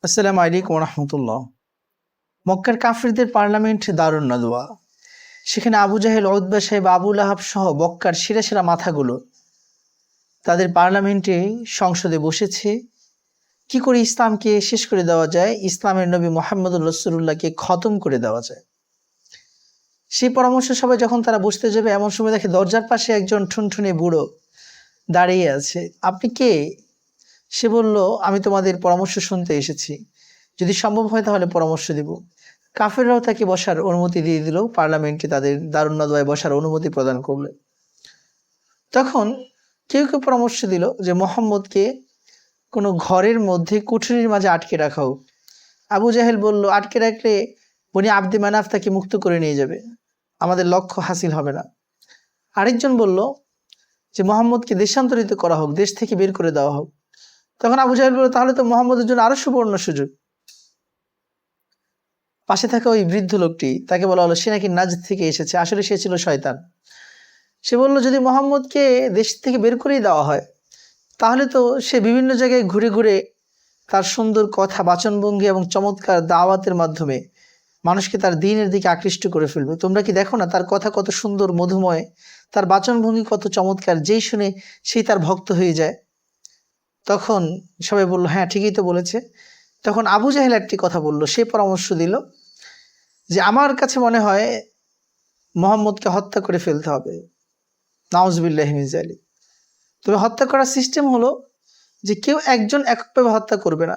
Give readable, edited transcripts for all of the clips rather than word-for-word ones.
আসসালামু আলাইকুম রহমতুল্লাহ। মক্কার কাফিরদের পার্লামেন্ট দারুন নাদওয়া। সেখানে আবু জাহেল, উতবা সাহেব, আবু লাহাব সহ মক্কার সেরা সেরা মাথাগুলো তাদের পার্লামেন্টে সংসদে বসেছে। কি করে ইসলামকে শেষ করে দেওয়া যায়, ইসলামের নবী মোহাম্মদুর রাসূলুল্লাহকে খতম করে দেওয়া যায়, সেই পরামর্শ সবাই যখন তারা বসতে যাবে, এমন সময় দেখে দরজার পাশে একজন ঠুনঠুনে বুড়ো দাঁড়িয়ে আছে। আপনি কে? সে বলল, আমি তোমাদের পরামর্শ শুনতে এসেছি, যদি সম্ভব হয় তাহলে পরামর্শ দিব। কাফেররাও তাকে বসার অনুমতি দিয়ে দিল, পার্লামেন্টে তাদের দারুন নাদওয়ায় বসার অনুমতি প্রদান করলে। তখন কেউ কেউ পরামর্শ দিল যে মোহাম্মদকে কোনো ঘরের মধ্যে কুঠুরির মাঝে আটকে রাখা হোক। আবু জাহেল বলল, আটকে রাখলে বনি আব্দে মানাফ তাকে মুক্ত করে নিয়ে যাবে, আমাদের লক্ষ্য হাসিল হবে না। আরেকজন বলল যে মোহাম্মদকে দেশান্তরিত করা হোক, দেশ থেকে বের করে দেওয়া হোক। তখন আবু জাহেল বলল, তাহলে তো মোহাম্মদের জন্য আরো সুবর্ণ সুযোগ। পাশে থাকা ওই বৃদ্ধ লোকটি, তাকে বলা হলো সে নাকি নাজদ থেকে এসেছে, আসলে সে ছিল শয়তান। সে বলল, যদি মোহাম্মদকে দেশ থেকে বের করেই দেওয়া হয়, তাহলে তো সে বিভিন্ন জায়গায় ঘুরে ঘুরে তার সুন্দর কথা, বাচনভঙ্গি এবং চমৎকার দাওয়াতের মাধ্যমে মানুষকে তার দ্বীনের দিকে আকৃষ্ট করে ফেলবে। তোমরা কি দেখো না তার কথা কত সুন্দর, মধুময়, তার বাচনভঙ্গি কত চমৎকার, যেই শুনে সেই তার ভক্ত হয়ে যায়। তখন সবাই বলল, হ্যাঁ ঠিকই তো বলেছে। তখন আবু জাহেল একটি কথা বলল, সে পরামর্শ দিল যে আমার কাছে মনে হয় মোহাম্মদকে হত্যা করে ফেলতে হবে, নাউজুবিল্লাহি মিন যালিক। তবে হত্যা করার সিস্টেম হলো যে কেউ একজন এককভাবে হত্যা করবে না,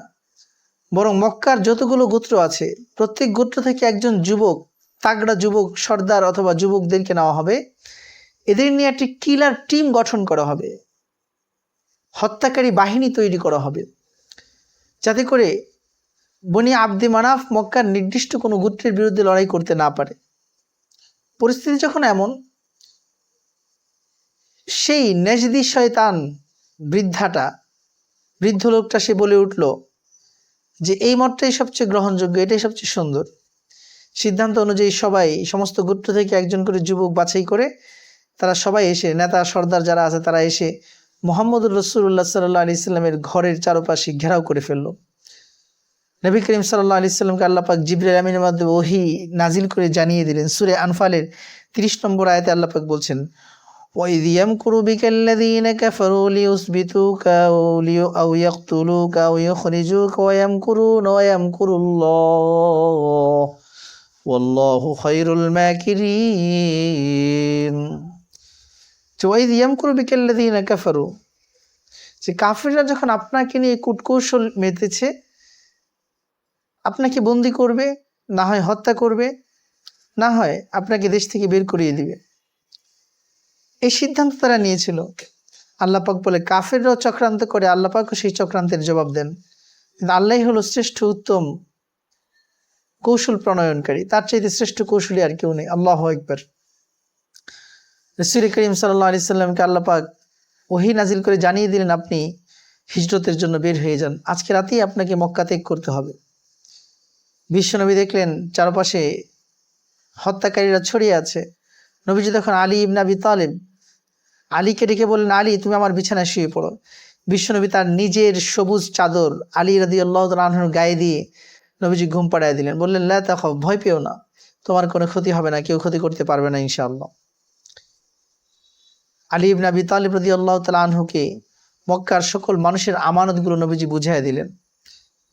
বরং মক্কার যতগুলো গোত্র আছে প্রত্যেক গোত্র থেকে একজন যুবক, তাগড়া যুবক সর্দার অথবা যুবকদেরকে নেওয়া হবে। এদের নিয়ে একটি কিলার টিম গঠন করা হবে, হত্যাকারী বাহিনী তৈরি করা হবে, যাতে করে বনি আব্দে মানাফ মক্কার নির্দিষ্ট কোনো গোত্রের বিরুদ্ধে লড়াই করতে না পারে। পরিস্থিতি যখন এমন, সেই নেজদি শয়তান বৃদ্ধ লোকটা সে বলে উঠল যে এই মতটাই সবচেয়ে গ্রহণযোগ্য, এটাই সবচেয়ে সুন্দর। সিদ্ধান্ত অনুযায়ী সবাই, সমস্ত গোত্র থেকে একজন করে যুবক বাছাই করে তারা সবাই এসে, নেতা সর্দার যারা আছে তারা এসে মুহাম্মদুর রাসূলুল্লাহ সাল্লাল্লাহু আলাইহি সাল্লামের ঘরের চারপাশে ঘেরাও করে ফেলল। নবী করিম সাল্লাল্লাহু আলাইহি সাল্লামকে আল্লাহ পাক জিবরাইল আমিনের মাধ্যমে ওহী নাজিল করে জানিয়ে দিলেন। সূরা আনফালের 30 নম্বর আয়াতে আল্লাহ পাক বলছেন, وَإِذْ يَمْكُرُ بِكَ الَّذِينَ كَفَرُوا لِيُثْبِتُوكَ أَوْ يَقْتُلُوكَ أَوْ يُخْرِجُوكَ وَيَمْكُرُونَ وَيَمْكُرُ اللَّهُ وَاللَّهُ خَيْرُ الْمَاكِرِينَ। وَإِذْ يَمْكُرُ بِكَ الَّذِينَ كَفَرُوا, যে কাফিররা যখন আপনাকে নিয়ে কূটকৌশল মেতেছে, আপনাকে বন্দি করবে, না হয় হত্যা করবে, না হয় আপনাকে দেশ থেকে বের করিয়ে দিবে, এই সিদ্ধান্ত তারা নিয়েছিল। আল্লাহ পাক বলে, কাফেররাও চক্রান্ত করে, আল্লাহ পাকও সেই চক্রান্তের জবাব দেন। কিন্তু আল্লাহই হলো শ্রেষ্ঠ উত্তম কৌশল প্রণয়নকারী, তার চাইতে শ্রেষ্ঠ কৌশলী আর কেউ নেই। আল্লাহু আকবার। রাসূল করিম সাল্লাল্লাহু আলাইহি সাল্লামকে আল্লাহ পাক ওহী নাজিল করে জানিয়ে দিলেন, আপনি হিজরতের জন্য বের হয়ে যান, আজকে রাতেই আপনাকে মক্কা ত্যাগ করতে হবে। বিশ্বনবী দেখলেন চারপাশে হত্যাকারীরা ছড়িয়ে আছে। নবীজি তখন আলী ইবনে আবি তালিব, আলীকে ডেকে বললেন, আলী তুমি আমার বিছানায় শুয়ে পড়ো। বিশ্বনবী তার নিজের সবুজ চাদর আলী রাদিয়াল্লাহু তাআলা আনহুর গায়ে দিয়ে নবীজি ঘুম পাড়ায় দিলেন। বললেন, লা তাখাফ, ভয় পেও না, তোমার কোনো ক্ষতি হবে না, কেউ ক্ষতি করতে পারবে না ইনশাআল্লাহ। আলী ইবনে আবি তালিব রাদিয়াল্লাহু তাআলা আনহুকে মক্কার সকল মানুষের আমানতগুলো নবীজি বুঝাই দিলেন।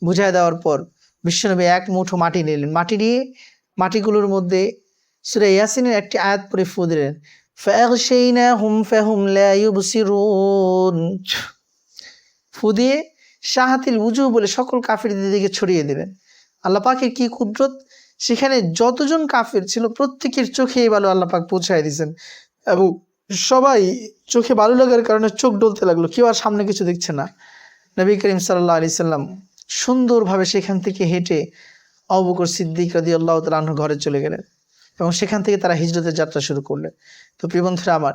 বুঝাই দেওয়ার পর বিশ্বনবী এক মুঠো মাটি নিলেন, মাটি নিয়ে মাটিগুলোর মধ্যে সূরা ইয়াসিনের একটি আয়াত পড়ে ফু দিলেন, ফাগশাইনাহুম ফাহুম লা ইউবসিরুন। ফু দিয়ে শাহাতিল উজু বলে সকল কাফিরদের দিকে ছড়িয়ে দিলেন। আল্লাহ পাকের কি কুদরত, সেখানে যতজন কাফির ছিল প্রত্যেকের চোখে এই বালু আল্লাহ পাক পৌঁছায় দিয়েছেন, এবং সবাই চোখে বালু লাগার কারণে চোখ ডলতে লাগলো, কেউ আর সামনে কিছু দেখছে না। নবী করিম সাল্লাল্লাহু আলাইহি সাল্লাম সুন্দরভাবে সেখান থেকে হেঁটে আবু বকর সিদ্দিক রাদিয়াল্লাহু তাআলা আনহু ঘরে চলে গেলেন, এবং সেখান থেকে তারা হিজরতের যাত্রা শুরু করলেন। তো প্রিয় বন্ধুরা আমার,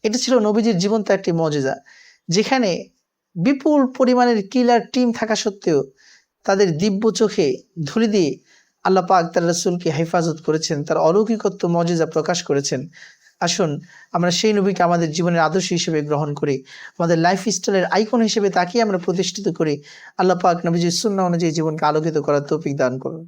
এটা ছিল নবীজির জীবন্ত একটি মজেজা, যেখানে বিপুল পরিমাণের কিলার টিম থাকা সত্ত্বেও তাদের দিব্য চোখে ধুলি দিয়ে আল্লাহ পাক তার রাসূলকে হেফাজত করেছেন, তার অলৌকিকত্ব মজেজা প্রকাশ করেছেন। আসুন আমরা সেই নবীকে আমাদের জীবনের আদর্শ হিসেবে গ্রহণ করি, আমাদের লাইফস্টাইলের আইকন হিসেবে তাকে আমরা প্রতিষ্ঠিত করি। আল্লাহ পাক নবীজির সুন্নাহ অনুযায়ী জীবনকে আলোকিত করার তৌফিক দান করুন।